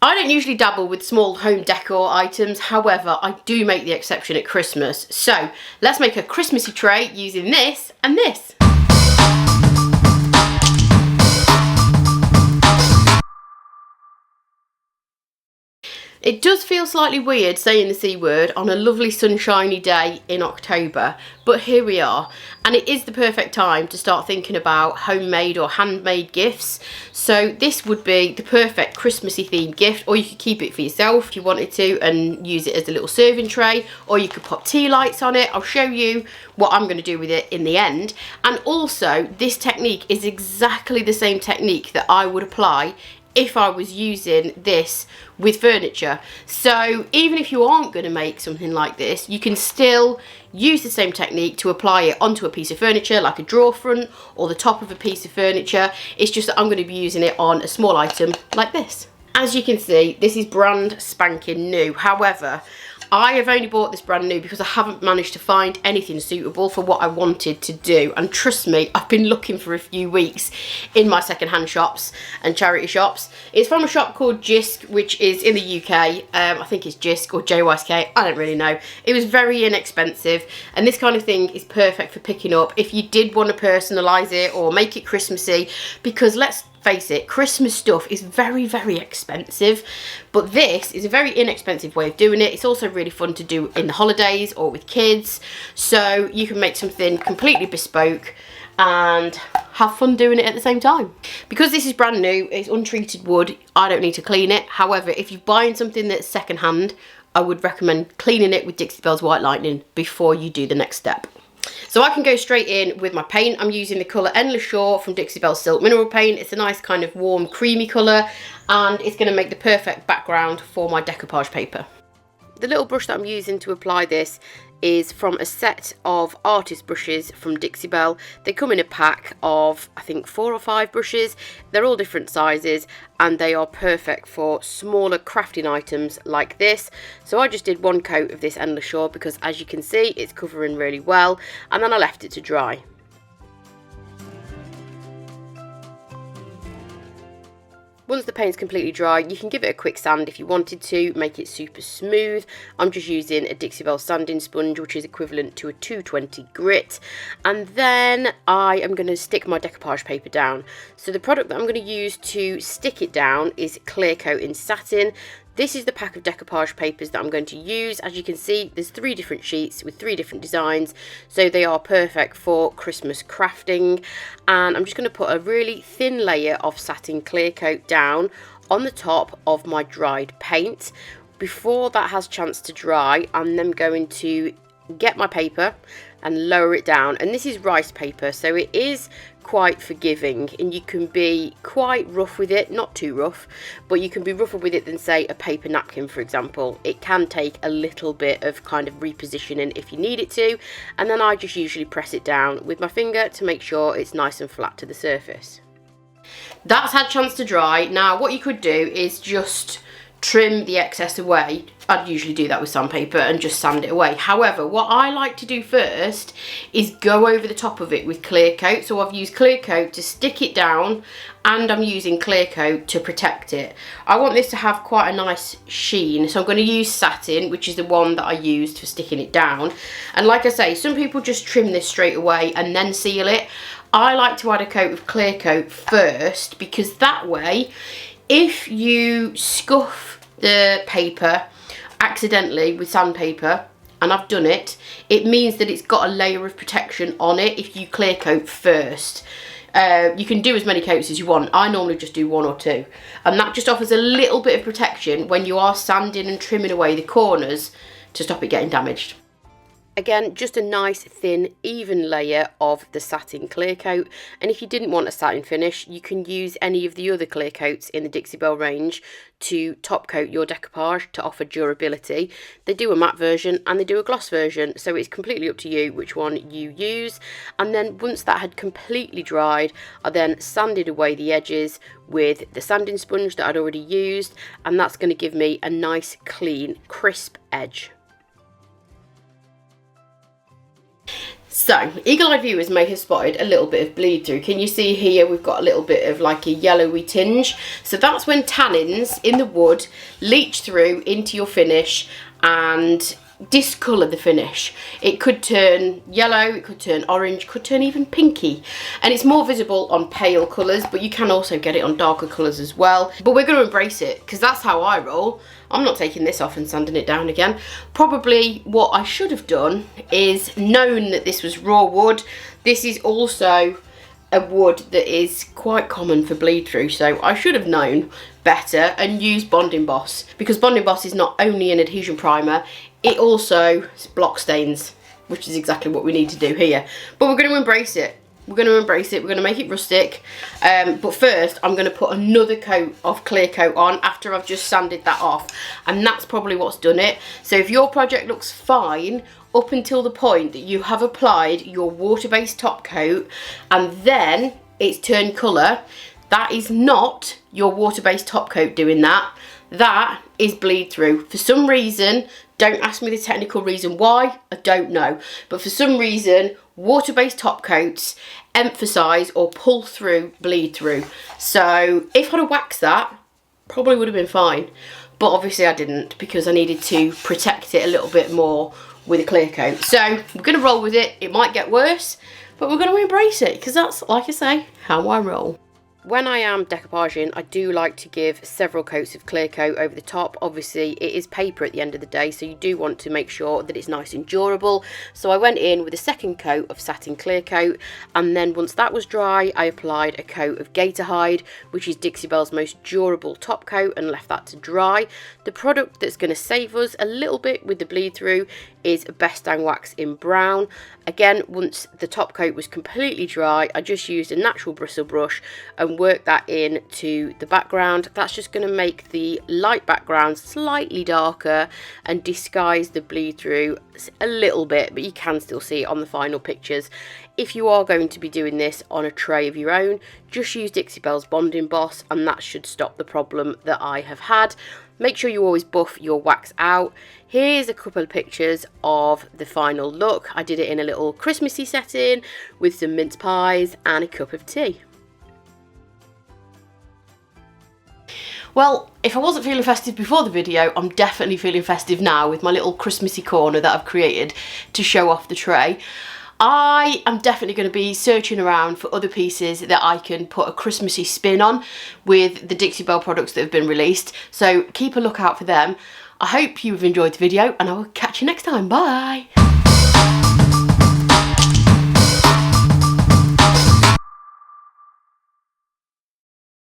I don't usually dabble with small home decor items, however, I do make the exception at Christmas. So let's make a Christmassy tray using this and this. It does feel slightly weird saying the C word on a lovely sunshiny day in October, but here we are, and it is the perfect time to start thinking about homemade or handmade gifts. So this would be the perfect Christmassy themed gift, or you could keep it for yourself if you wanted to and use it as a little serving tray, or you could pop tea lights on it. I'll show you what I'm going to do with it in the end. And also, this technique is exactly the same technique that I would apply if I was using this with furniture. So even if you aren't going to make something like this, you can still use the same technique to apply it onto a piece of furniture, like a drawer front or the top of a piece of furniture. It's just that I'm going to be using it on a small item like this. As you can see, this is brand spanking new. However, I have only bought this brand new because I haven't managed to find anything suitable for what I wanted to do. And trust me, I've been looking for a few weeks in my second-hand shops and charity shops. It's from a shop called Jisk, which is in the UK. I think it's Jisk or JYSK, I don't really know. It was very inexpensive, and this kind of thing is perfect for picking up if you did want to personalise it or make it Christmassy, because let's face it, Christmas stuff is very, very expensive, but this is a very inexpensive way of doing it. It's also really fun to do in the holidays or with kids, so you can make something completely bespoke and have fun doing it at the same time. Because this is brand new, it's untreated wood, I don't need to clean it. However, if you're buying something that's second hand, I would recommend cleaning it with Dixie Belle's White Lightning before you do the next step. So I can go straight in with my paint. I'm using the colour Endless Shore from Dixie Belle Silk Mineral Paint. It's a nice kind of warm creamy colour, and it's going to make the perfect background for my decoupage paper. The little brush that I'm using to apply this is from a set of artist brushes from Dixie Belle. They come in a pack of, I think, 4 or 5 brushes. They're all different sizes and they are perfect for smaller crafting items like this. So I just did one coat of this Endless Shore because, as you can see, it's covering really well, and then I left it to dry. Once the paint's completely dry, you can give it a quick sand if you wanted to, make it super smooth. I'm just using a Dixie Belle sanding sponge, which is equivalent to a 220 grit. And then I am going to stick my decoupage paper down. So the product that I'm going to use to stick it down is Clear Coat in Satin. This is the pack of decoupage papers that I'm going to use. As you can see, there's 3 different sheets with 3 different designs, so they are perfect for Christmas crafting. And I'm just going to put a really thin layer of satin clear coat down on the top of my dried paint. Before that has a chance to dry, I'm then going to get my paper and lower it down. And this is rice paper, so it is quite forgiving, and you can be quite rough with it, not too rough, but you can be rougher with it than, say, a paper napkin, for example. It can take a little bit of kind of repositioning if you need it to, and then I just usually press it down with my finger to make sure it's nice and flat to the surface. That's had a chance to dry. Now what you could do is just trim the excess away. I'd usually do that with sandpaper and just sand it away. However, what I like to do first is go over the top of it with clear coat. So I've used clear coat to stick it down, and I'm using clear coat to protect it. I want this to have quite a nice sheen, so I'm going to use satin, which is the one that I used for sticking it down. And like I say, some people just trim this straight away and then seal it. I like to add a coat of clear coat first, because that way, if you scuff the paper accidentally with sandpaper, and I've done it, it means that it's got a layer of protection on it if you clear coat first. You can do as many coats as you want. I normally just do 1 or 2, and that just offers a little bit of protection when you are sanding and trimming away the corners to stop it getting damaged. Again, just a nice thin even layer of the satin clear coat, and if you didn't want a satin finish, you can use any of the other clear coats in the Dixie Belle range to top coat your decoupage to offer durability. They do a matte version and they do a gloss version, so it's completely up to you which one you use. And then once that had completely dried, I then sanded away the edges with the sanding sponge that I'd already used, and that's going to give me a nice clean crisp edge. So, eagle-eyed viewers may have spotted a little bit of bleed through. Can you see here we've got a little bit of like a yellowy tinge? So that's when tannins in the wood leach through into your finish and discolour the finish. It could turn yellow, it could turn orange, could turn even pinky, and it's more visible on pale colours, but you can also get it on darker colours as well. But we're going to embrace it because that's how I roll. I'm not taking this off and sanding it down again. Probably what I should have done is known that this was raw wood. This is also a wood that is quite common for bleed through, so I should have known better and used Bond Emboss, because Bond Emboss is not only an adhesion primer, it also blocks stains, which is exactly what we need to do here. But we're going to embrace it. We're going to embrace it. We're going to make it rustic. But first, I'm going to put another coat of clear coat on after I've just sanded that off. And that's probably what's done it. So if your project looks fine up until the point that you have applied your water-based top coat and then it's turned colour, that is not your water-based top coat doing that. That is bleed through. For some reason, don't ask me the technical reason why, I don't know. But for some reason, water-based top coats emphasise or pull through bleed through. So if I'd have waxed that, probably would have been fine. But obviously I didn't, because I needed to protect it a little bit more with a clear coat. So we're going to roll with it. It might get worse, but we're going to embrace it, because that's, like I say, how I roll. When I am decoupaging, I do like to give several coats of clear coat over the top. Obviously, it is paper at the end of the day, so you do want to make sure that it's nice and durable. So I went in with a second coat of Satin clear coat, and then once that was dry, I applied a coat of Gator Hide, which is Dixie Belle's most durable top coat, and left that to dry. The product that's going to save us a little bit with the bleed through is Best Dang Wax in brown. Again, once the top coat was completely dry, I just used a natural bristle brush and worked that in to the background. That's just going to make the light background slightly darker and disguise the bleed through a little bit, but you can still see it on the final pictures. If you are going to be doing this on a tray of your own, just use Dixie Belle's Bond Emboss and that should stop the problem that I have had. Make sure you always buff your wax out. Here's a couple of pictures of the final look. I did it in a little Christmassy setting with some mince pies and a cup of tea. Well, if I wasn't feeling festive before the video, I'm definitely feeling festive now with my little Christmassy corner that I've created to show off the tray. I am definitely going to be searching around for other pieces that I can put a Christmassy spin on with the Dixie Belle products that have been released. So keep a lookout for them. I hope you've enjoyed the video and I will catch you next time. Bye!